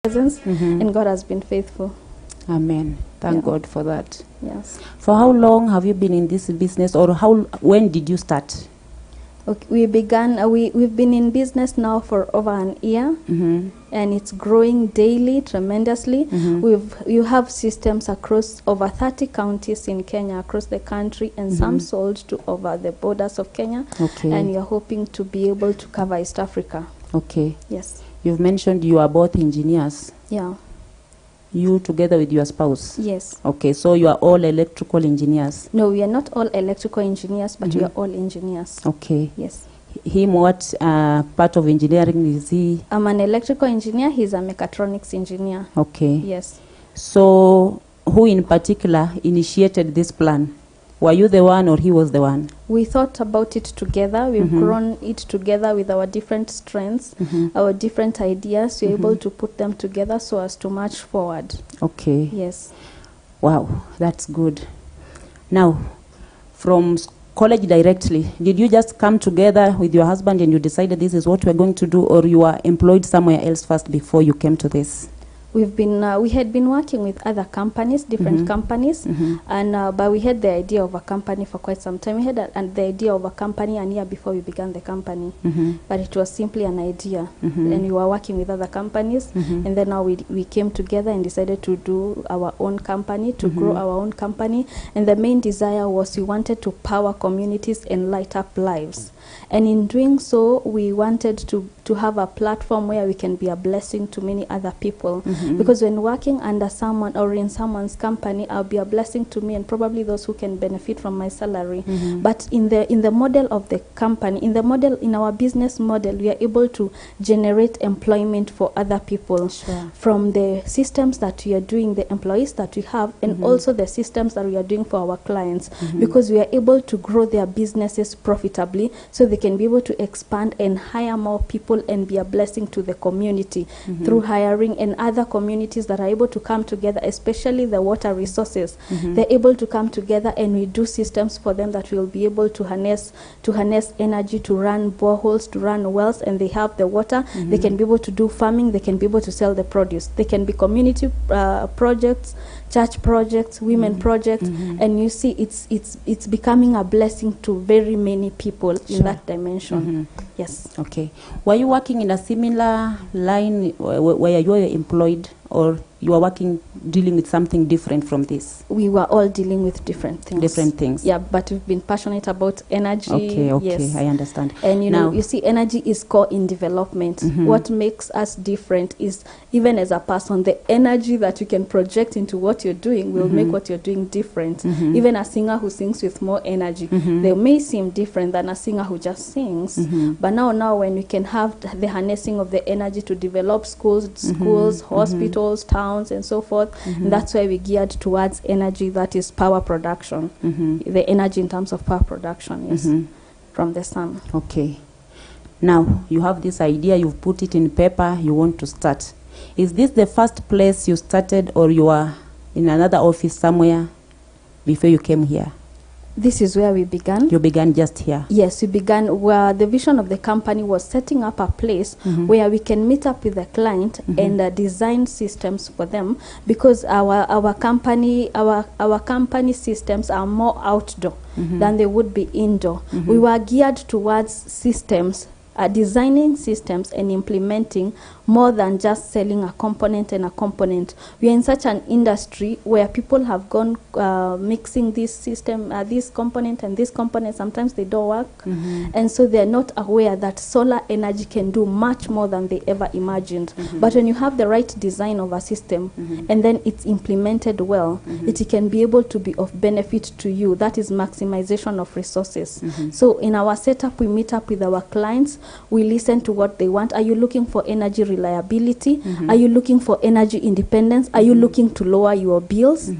presence, and God has been faithful. Amen. Thank God for that. Yes. For how long have you been in this business, or when did you start? Okay, we began. We've been in business now for over an year, and it's growing daily, tremendously. You have systems across over 30 counties in Kenya, across the country, and some sold to over the borders of Kenya. Okay. And you're hoping to be able to cover East Africa. Okay. Yes. You've mentioned you are both engineers. Yeah. You together with your spouse? Yes. Okay, so you are all electrical engineers? No, we are not all electrical engineers, but we are all engineers. Okay. Yes. Him, what part of engineering is he? I'm an electrical engineer. He's a mechatronics engineer. Okay. Yes. So, who in particular initiated this plan? Were you the one or he was the one? We thought about it together. We've grown it together with our different strengths, our different ideas. We're able to put them together so as to march forward. Okay. Yes. Wow, that's good. Now, from college directly, did you just come together with your husband and you decided this is what we're going to do, or you were employed somewhere else first before you came to this? We had been working with other companies, different companies, and but we had the idea of a company for quite some time. We had the idea of a company a year before we began the company, but it was simply an idea, and we were working with other companies, and then now we came together and decided to do our own company, to grow our own company, and the main desire was we wanted to power communities and light up lives. And in doing so, we wanted to have a platform where we can be a blessing to many other people. Because when working under someone or in someone's company, I'll be a blessing to me and probably those who can benefit from my salary. But in the model of the company, in our business model, we are able to generate employment for other people from the systems that we are doing, the employees that we have, and also the systems that we are doing for our clients. Because we are able to grow their businesses profitably, so they can be able to expand and hire more people and be a blessing to the community through hiring, and other communities that are able to come together, especially the water resources. They're able to come together and we do systems for them that will be able to harness energy, to run boreholes, to run wells, and they have the water. They can be able to do farming, they can be able to sell the produce. They can be community projects, church projects, women projects, and you see it's becoming a blessing to very many people in that dimension. Yes. Okay. Were you working in a similar line where you were employed, or you were dealing with something different from this? We were all dealing with different things. Different things. Yeah, but we've been passionate about energy. Okay, yes. I understand. And you see, energy is core in development. What makes us different is, even as a person, the energy that you can project into what you're doing will make what you're doing different. Even a singer who sings with more energy, they may seem different than a singer who just sings. But now when we can have the harnessing of the energy to develop schools, hospitals, towns, and so forth, and that's why we geared towards energy that is power production. The energy in terms of power production is from the sun. Okay. Now, you have this idea, you've put it in paper, you want to start. Is this the first place you started, or you are in another office somewhere before you came here? This is where we began. You began just here? Yes, we began where the vision of the company was setting up a place where we can meet up with the client and design systems for them, because our company systems are more outdoor than they would be indoor. We were geared towards systems, designing systems and implementing, more than just selling a component and a component. We are in such an industry where people have gone mixing this system, this component and this component. Sometimes they don't work, and so they're not aware that solar energy can do much more than they ever imagined. But when you have the right design of a system and then it's implemented well, it can be able to be of benefit to you. That is maximization of resources. So in our setup, we meet up with our clients, we listen to what they want. Are you looking for energy reliability? Are you looking for energy independence? Are you looking to lower your bills?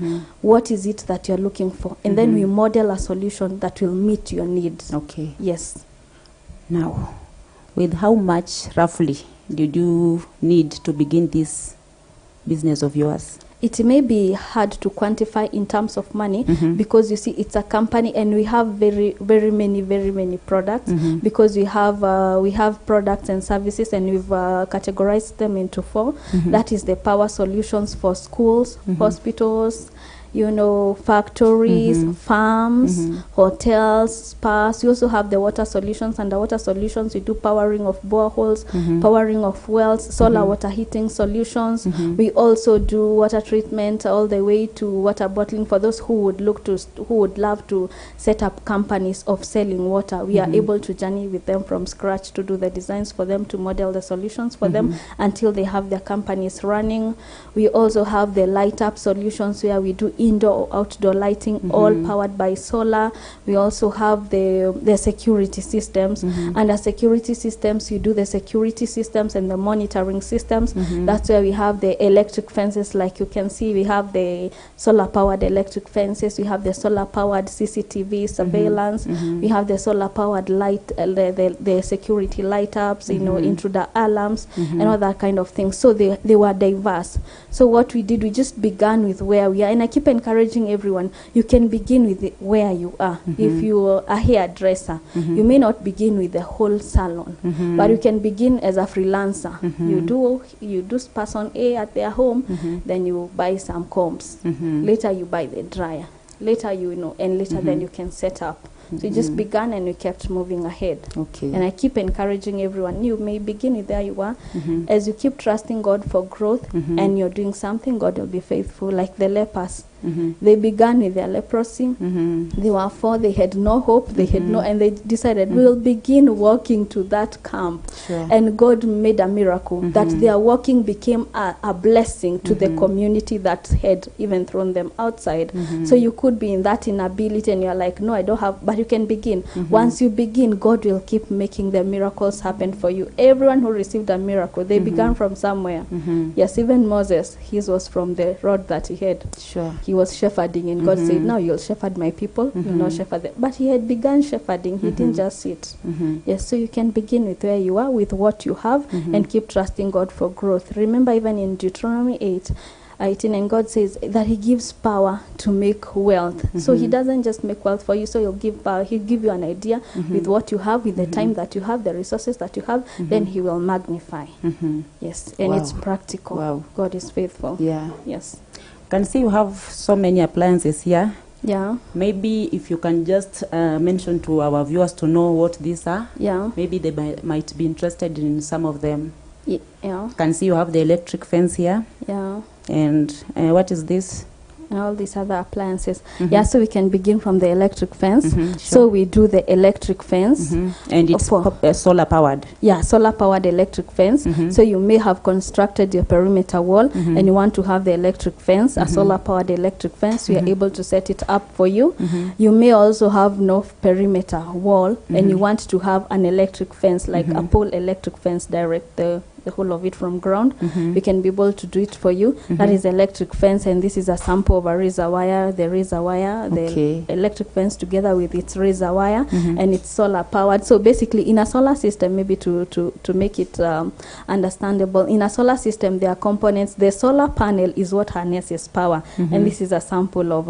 What is it that you're looking for? And then we model a solution that will meet your needs. Okay. Yes. Now, with how much roughly did you need to begin this business of yours? it may be hard to quantify in terms of money, because you see it's a company and we have very many products, because we have products and services, and we've categorized them into 4. That is the power solutions for schools, hospitals, you know, factories, farms, hotels, spas. We also have the water solutions. Under water solutions, we do powering of boreholes, powering of wells, solar water heating solutions. We also do water treatment all the way to water bottling for those who would love to set up companies of selling water. We are able to journey with them from scratch to do the designs for them, to model the solutions for them until they have their companies running. We also have the light up solutions, where we do indoor or outdoor lighting, all powered by solar. We also have the security systems. Under security systems, you do the security systems and the monitoring systems. That's where we have the electric fences. Like you can see, we have the solar powered electric fences, we have the solar powered CCTV surveillance, we have the solar powered light, the security light ups, you know, intruder alarms, and all that kind of thing. So they were diverse. So what we did, we just began with where we are, and I keep encouraging everyone, you can begin with where you are. If you're a hairdresser, you may not begin with the whole salon, but you can begin as a freelancer. You do person A at their home, then you buy some combs, later you buy the dryer, later and later then you can set up. So you just began and you kept moving ahead. Okay. And I keep encouraging everyone, you may begin with where you are. As you keep trusting God for growth and you're doing something, God will be faithful. Like the lepers, they began with their leprosy. They were 4, they had no hope, they had no, and they decided, we'll begin walking to that camp. And God made a miracle that their walking became a blessing to the community that had even thrown them outside. So you could be in that inability and you're like, no, I don't have, but you can begin. Once you begin, God will keep making the miracles happen for you. Everyone who received a miracle, they began from somewhere. Yes, even Moses, his was from the rod that he had. He was shepherding, and God said, now you'll shepherd my people, you'll not shepherd them. But he had begun shepherding, he didn't just sit. Yes, so you can begin with where you are, with what you have, and keep trusting God for growth. Remember, even in Deuteronomy 8:18, and God says that he gives power to make wealth. So he doesn't just make wealth for you, so he'll give power. He'll give you an idea with what you have, with the time that you have, the resources that you have, then he will magnify. Yes, and it's practical. God is faithful. Yes. Can see you have so many appliances here. Maybe if you can just mention to our viewers to know what these are. Maybe they might be interested in some of them. Can see you have the electric fence here. And what is this? And all these other appliances. So we can begin from the electric fence. So we do the electric fence. And it's solar powered. Solar powered electric fence. So you may have constructed your perimeter wall and you want to have the electric fence, a solar powered electric fence. We are able to set it up for you. You may also have no perimeter wall and you want to have an electric fence, like a pole electric fence, direct the whole of it from ground. We can be able to do it for you. That is electric fence, and this is a sample of a razor wire, the electric fence together with its razor wire, and it's solar powered. So basically, in a solar system, maybe to make it understandable, in a solar system there are components. The solar panel is what harnesses power, and this is a sample of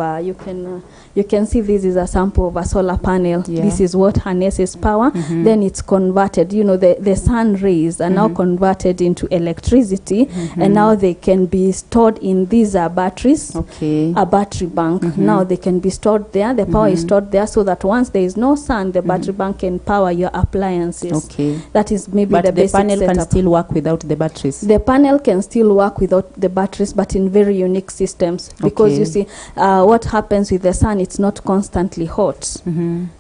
you can see this is a sample of a solar panel. This is what harnesses power. Then it's converted, the sun rays are now converted into electricity, and now they can be stored in these batteries, a battery bank. Now they can be stored there. The power is stored there, so that once there is no sun, the battery bank can power your appliances. That is maybe the basic setup. But the panel can still work without the batteries? The panel can still work without the batteries, but in very unique systems, because you see what happens with the sun, it's not constantly hot.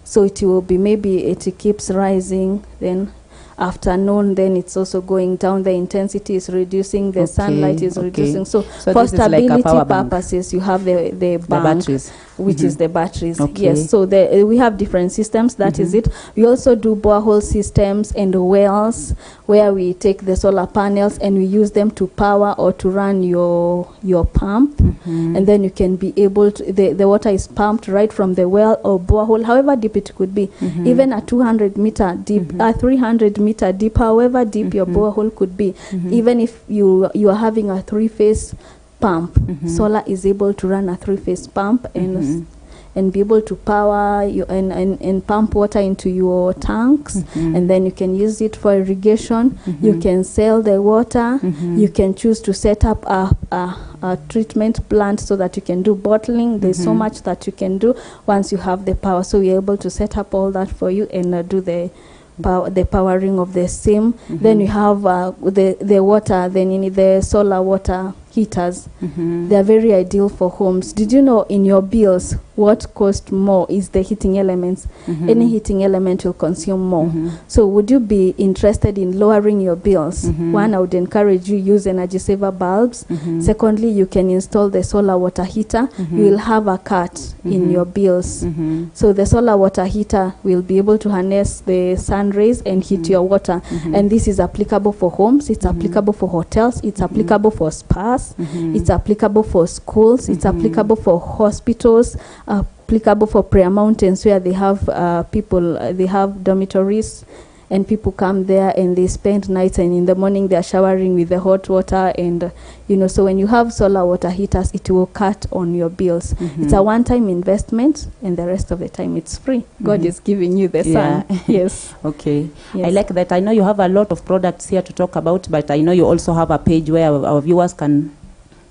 So it will be, maybe it keeps rising, then afternoon, then it's also going down, the intensity is reducing, the sunlight is reducing. So for stability purposes, you have the batteries, which is the batteries. Yes, so we have different systems. That is it. We also do borehole systems and wells, where we take the solar panels and we use them to power or to run your pump, and then you can be able to, the water is pumped right from the well or borehole, however deep it could be, even a 200 meter deep, a 300 meter deep, however deep your borehole could be. Even if you are having a 3-phase pump. Solar is able to run a 3-phase pump and be able to power you and pump water into your tanks, and then you can use it for irrigation. You can sell the water. You can choose to set up a treatment plant so that you can do bottling. There's so much that you can do once you have the power. So we're able to set up all that for you and do the powering of the same. Then you have the water. Then you need the solar water heaters. They are very ideal for homes. Did you know in your bills what cost more is the heating elements? Any heating element will consume more. So would you be interested in lowering your bills? One, I would encourage you use energy saver bulbs. Secondly, you can install the solar water heater. You will have a cut in your bills. So the solar water heater will be able to harness the sun rays and heat your water. And this is applicable for homes. It's applicable for hotels. It's applicable for spas. It's applicable for schools. It's applicable for hospitals. Applicable for prayer mountains where they have they have dormitories, and people come there and they spend nights, and in the morning they are showering with the hot water, and so when you have solar water heaters, it will cut on your bills. It's a one-time investment, and the rest of the time it's free. God is giving you the sun. Yes. Okay. Yes. I like that. I know you have a lot of products here to talk about, but I know you also have a page where our viewers can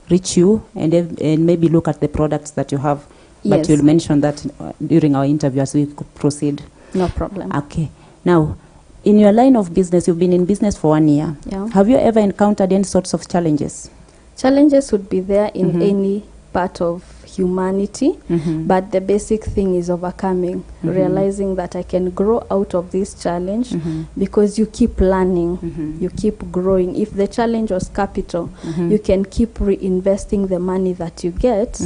reach you and maybe look at the products that you have. But Yes. you'll mention that during our interview as we proceed. No problem. Okay. Now, in your line of business, you've been in business for 1 year. Yeah. Have you ever encountered any sorts of challenges? Challenges would be there in any part of humanity, but the basic thing is overcoming, realizing that I can grow out of this challenge because you keep learning, you keep growing. If the challenge was capital, you can keep reinvesting the money that you get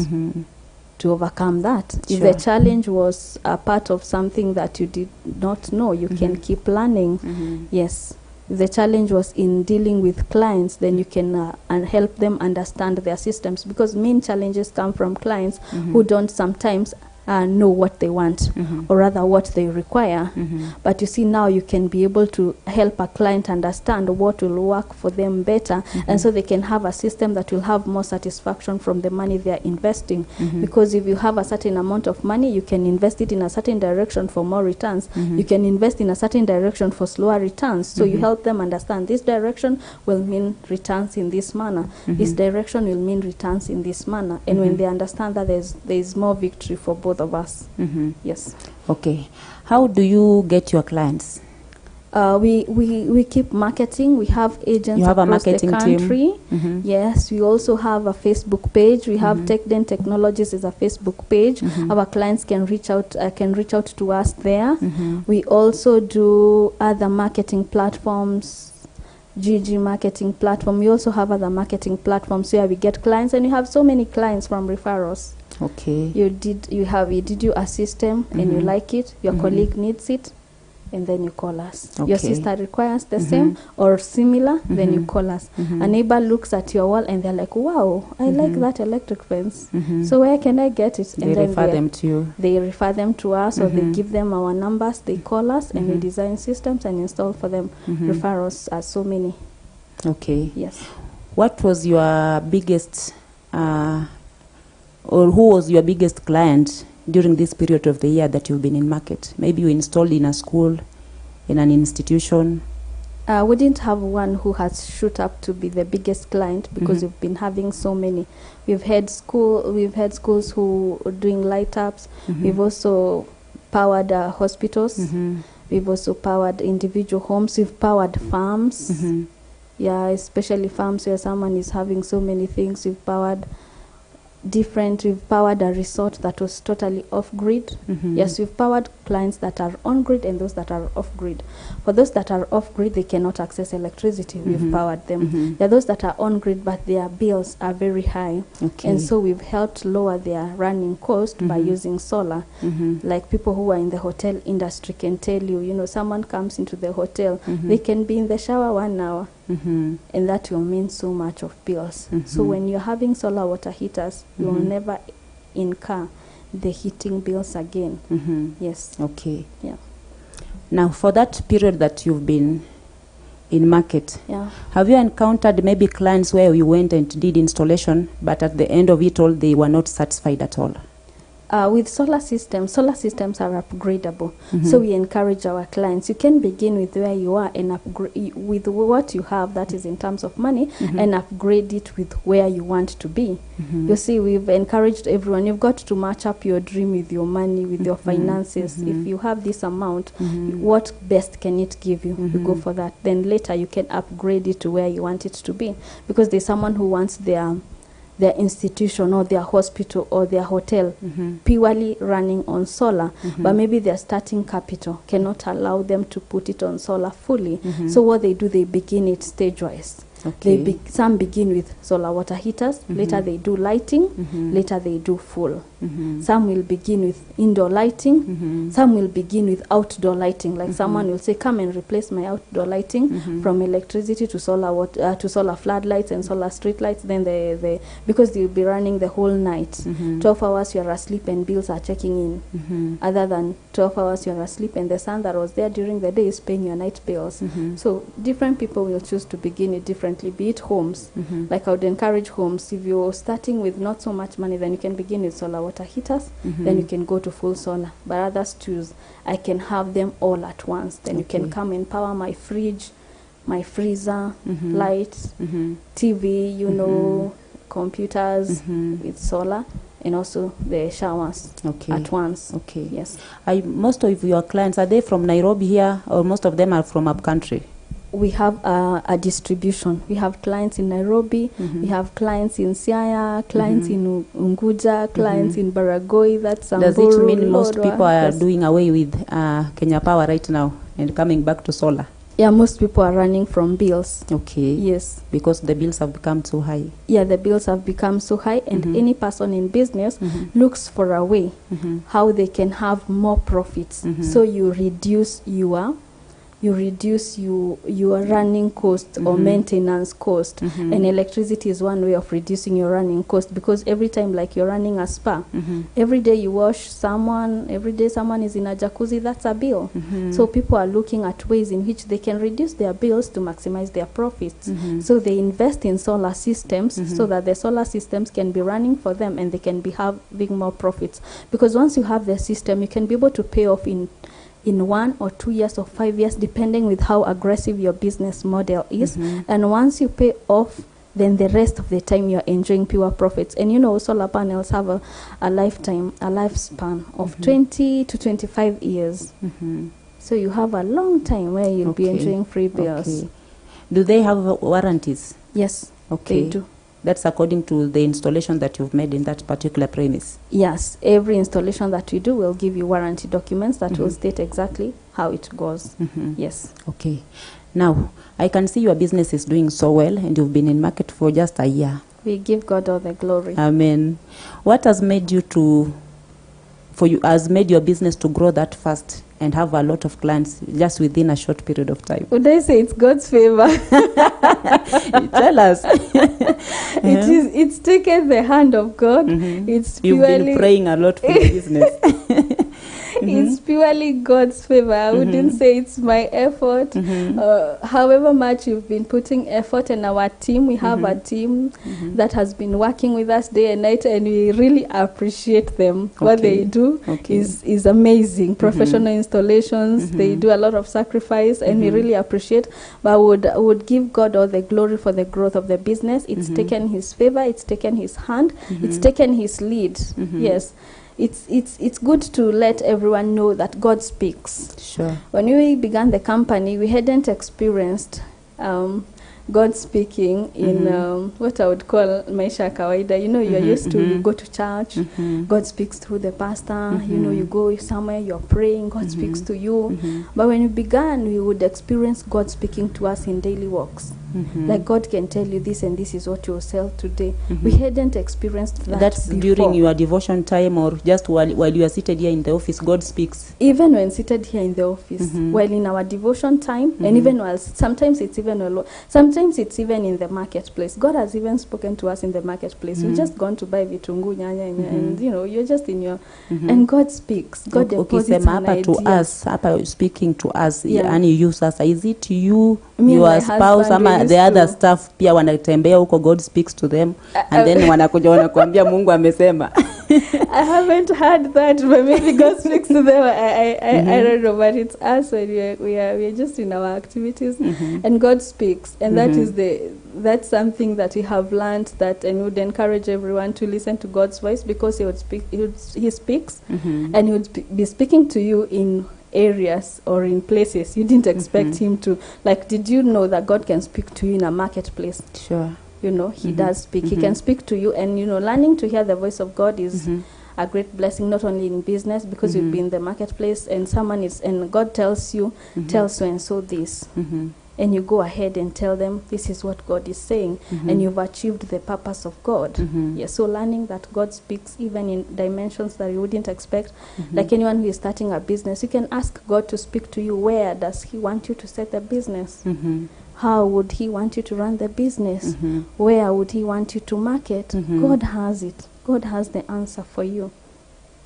to overcome that. If Sure. the challenge was a part of something that you did not know, you can keep learning. Yes. If the challenge was in dealing with clients, then you can and help them understand their systems, because main challenges come from clients who don't sometimes know what they want, or rather what they require. But you see, now you can be able to help a client understand what will work for them better, and so they can have a system that will have more satisfaction from the money they are investing. Because if you have a certain amount of money, you can invest it in a certain direction for more returns. You can invest in a certain direction for slower returns. So you help them understand this direction will mean returns in this manner. This direction will mean returns in this manner. And when they understand that, there's more victory for both of us. Yes. Okay. How do you get your clients? We keep marketing. We have agents You have a across the marketing country. team? Yes, we also have a Facebook page. We have TechDen Technologies is a Facebook page. Our clients can reach out to us there. We also do other marketing platforms. GG marketing platform. We also have other marketing platforms where we get clients, and you have so many clients from referrals. Okay. You did a system and you like it, your colleague needs it, and then you call us. Your Okay. sister requires the same or similar, then you call us. A neighbor looks at your wall and they're like, wow, I like that electric fence. So where can I get it? They And then refer them to you. they refer them to us, or they give them our numbers, they call us, and we design systems and install for them. Referrals are so many. Okay. Yes. What was your biggest, or who was your biggest client during this period of the year that you've been in market? Maybe you installed in a school, in an institution. We didn't have one who has shoot up to be the biggest client, because we've been having so many. We've had schools who are doing light ups. We've also powered hospitals. We've also powered individual homes. We've powered farms. Yeah, especially farms where someone is having so many things. We've powered a resort that was totally off-grid. Yes, we've powered clients that are on-grid and those that are off-grid. For those that are off-grid, they cannot access electricity. We've powered them. There are those that are on-grid, but their bills are very high. Okay. And so we've helped lower their running cost by using solar. Like people who are in the hotel industry can tell you, someone comes into the hotel, they can be in the shower 1 hour. And that will mean so much of bills. So when you're having solar water heaters, you will never incur the heating bills again. Yes. Okay. Yeah. Now, for that period that you've been in market. Yeah. Have you encountered maybe clients where you went and did installation, but at the end of it all, they were not satisfied at all? With solar systems are upgradable. So we encourage our clients. You can begin with where you are and upgrade with what you have, that is in terms of money, and upgrade it with where you want to be. You see, we've encouraged everyone. You've got to match up your dream with your money, with your finances. If you have this amount, what best can it give you? You go for that. Then later you can upgrade it to where you want it to be. Because there's someone who wants their institution or their hospital or their hotel purely running on solar, but maybe their starting capital cannot allow them to put it on solar fully. So what they do, they begin it stage-wise. Okay. Some begin with solar water heaters, later they do lighting, later they do full. Some will begin with indoor lighting, some will begin with outdoor lighting. Like someone will say, come and replace my outdoor lighting from electricity to solar water, to solar floodlights and solar street lights. Then because they'll be running the whole night. 12 hours you're asleep and bills are checking in. Other than 12 hours you're asleep and the sun that was there during the day is paying your night bills. So different people will choose to begin it differently, be it homes. Like I would encourage homes, if you're starting with not so much money, then you can begin with solar water heaters, then you can go to full solar. But others choose, I can have them all at once. Then you can come and power my fridge, my freezer, lights, TV, you know, computers with solar, and also the showers at once. Okay. Yes. Most of your clients, are they from Nairobi here, or most of them are from up country? We have a distribution. We have clients in Nairobi, we have clients in Siaya, clients in Unguja, clients in Baragoi, that's Samburu. Does it mean most Lodwar? people are Yes. doing away with Kenya Power right now and coming back to solar? Yeah, most people are running from bills. Okay. Yes. Because the bills have become too high. Yeah, the bills have become so high, and any person in business looks for a way how they can have more profits. So you reduce your running cost or maintenance cost, and electricity is one way of reducing your running cost, because every time, like you're running a spa, every day you wash someone, every day someone is in a jacuzzi, that's a bill. So people are looking at ways in which they can reduce their bills to maximize their profits. So they invest in solar systems so that the solar systems can be running for them and they can be having more profits, because once you have the system, you can be able to pay off in 1 or 2 years or 5 years, depending with how aggressive your business model is. And once you pay off, then the rest of the time you're enjoying pure profits. And you know, solar panels have a lifespan of 20 to 25 years. So you have a long time where you'll be enjoying free bills. Do they have warranties? Yes, they do. That's according to the installation that you've made in that particular premise? Yes, every installation that we do will give you warranty documents that will state exactly how it goes. Yes. Okay. Now, I can see your business is doing so well and you've been in market for just a year. We give God all the glory. Amen. What has made your business to grow that fast and have a lot of clients just within a short period of time? Would I say it's God's favor? Tell us. It's taken the hand of God. It's You've been praying a lot for the business. It's purely God's favor. I wouldn't say it's my effort. However much you've been putting effort in our team, we have a team that has been working with us day and night, and we really appreciate them. What they do is amazing. Professional installations, they do a lot of sacrifice, and we really appreciate. But I would give God all the glory for the growth of the business. It's taken His favor, it's taken His hand, it's taken His lead. Yes. It's good to let everyone know that God speaks. Sure. When we began the company, we hadn't experienced God speaking in what I would call maisha kawaida. You know, you're used to, you go to church, God speaks through the pastor. You know, you go somewhere, you're praying, God speaks to you. But when we began, we would experience God speaking to us in daily walks. Like God can tell you this and this is what you'll sell today. We hadn't experienced that That's before. during your devotion time, or just while you are seated here in the office, God speaks. Even when seated here in the office, while in our devotion time, and even while sometimes it's even in the marketplace. God has even spoken to us in the marketplace. We've just gone to buy vitungu, nyanya, and you're just in your, and God speaks. God deposits an to idea. us, hapa speaking to us, Yeah. and you use us. Is it you, Me and your my spouse, husband, we ama used the other to- staff pia wanatembea huko, God speaks to them, and then wanakuja wanakuambia Mungu amesema. I haven't heard that, but maybe God speaks to them. I don't know, but it's us when we are just in our activities, and God speaks, and that's something that we have learned, that, and would encourage everyone to listen to God's voice, because He would speak. He speaks, and He would be speaking to you in areas or in places you didn't expect Him to. Like, did you know that God can speak to you in a marketplace? Sure. He does speak. He can speak to you, and learning to hear the voice of God is a great blessing, not only in business, because you'll be in the marketplace and and God tells you, tell so and so this, and you go ahead and tell them this is what God is saying, and you've achieved the purpose of God. Yes, so learning that God speaks even in dimensions that you wouldn't expect. Like anyone who is starting a business, you can ask God to speak to you. Where does He want you to set the business? How would He want you to run the business? Where would He want you to market? God has it. God has the answer for you.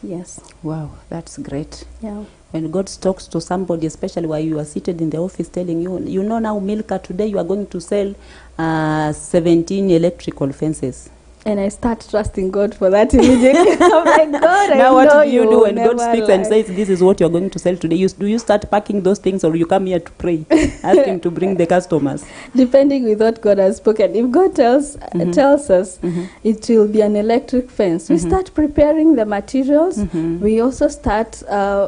Yes. Wow, that's great. Yeah. When God talks to somebody, especially while you are seated in the office, telling you, now, Milka, today you are going to sell 17 electrical fences. And I start trusting God for that immediately. I'm like, God, I Now know what do you do will when God never speaks lie. and says, this is what you're going to sell today? Do you start packing those things, or you come here to pray, asking to bring the customers? Depending with what God has spoken. If God tells us it will be an electric fence, we start preparing the materials. We also start,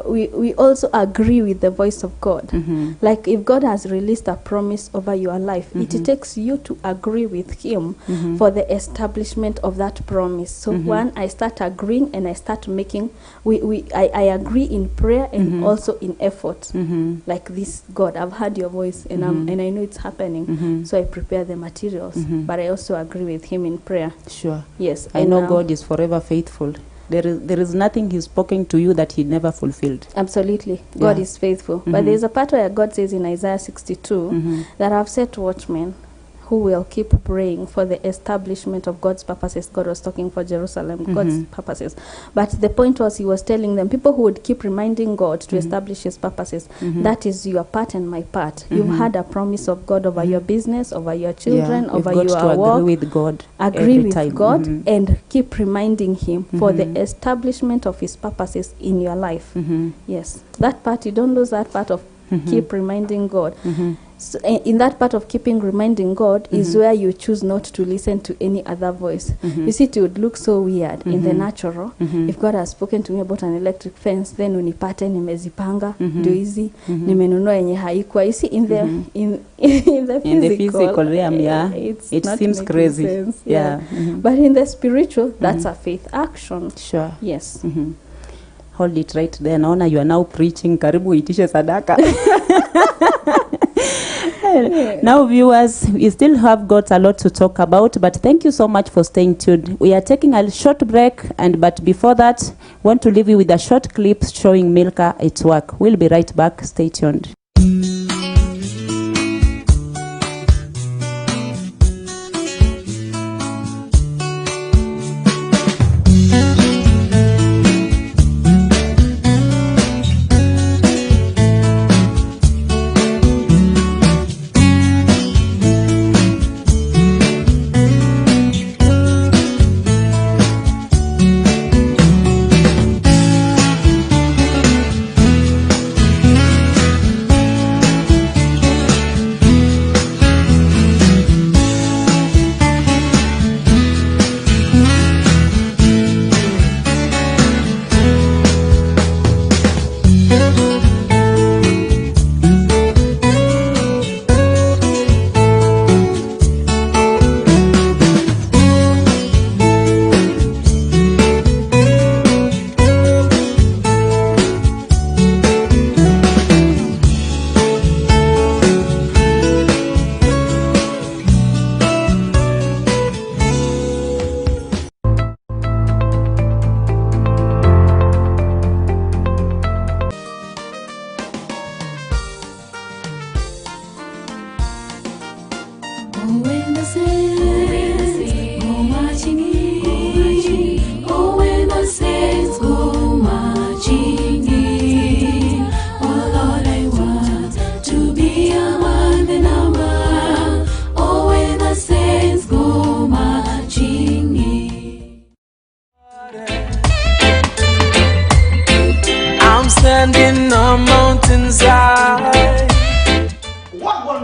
we also agree with the voice of God. Like if God has released a promise over your life, it takes you to agree with Him for the establishment of that promise. So one, I start agreeing, and I start making, I agree in prayer and also in effort. Like this, God, I've heard your voice, and and I know it's happening. So I prepare the materials, but I also agree with Him in prayer. Sure. Yes. I know God is forever faithful. There is nothing He's spoken to you that He never fulfilled. Absolutely. God is faithful. But there's a part where God says in Isaiah 62 that I've set watchmen who will keep praying for the establishment of God's purposes. God was talking for Jerusalem, God's purposes. But the point was, He was telling them, people who would keep reminding God to establish His purposes, that is your part and my part. You've had a promise of God over your business, over your children, over we've got your to work. agree with God. Agree every with time. God and keep reminding Him for the establishment of His purposes in your life. Yes. That part, you don't lose that part of keep reminding God. So in that part of keeping reminding God is where you choose not to listen to any other voice. You see, it would look so weird in the natural. If God has spoken to me about an electric fence, then unipate nimezipanga ndio hizi nimenunua yenye haikuwa. You see, in the physical realm, yeah, it not seems making crazy. sense, Yeah. But in the spiritual, that's a faith action. Sure. Yes. Hold it right there. Naona you are now preaching. Karibu itishe sadaka. Now, viewers, we still have got a lot to talk about, but thank you so much for staying tuned. We are taking a short break, but before that, want to leave you with a short clip showing Milka at work. We'll be right back. Stay tuned.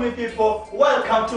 me people, welcome to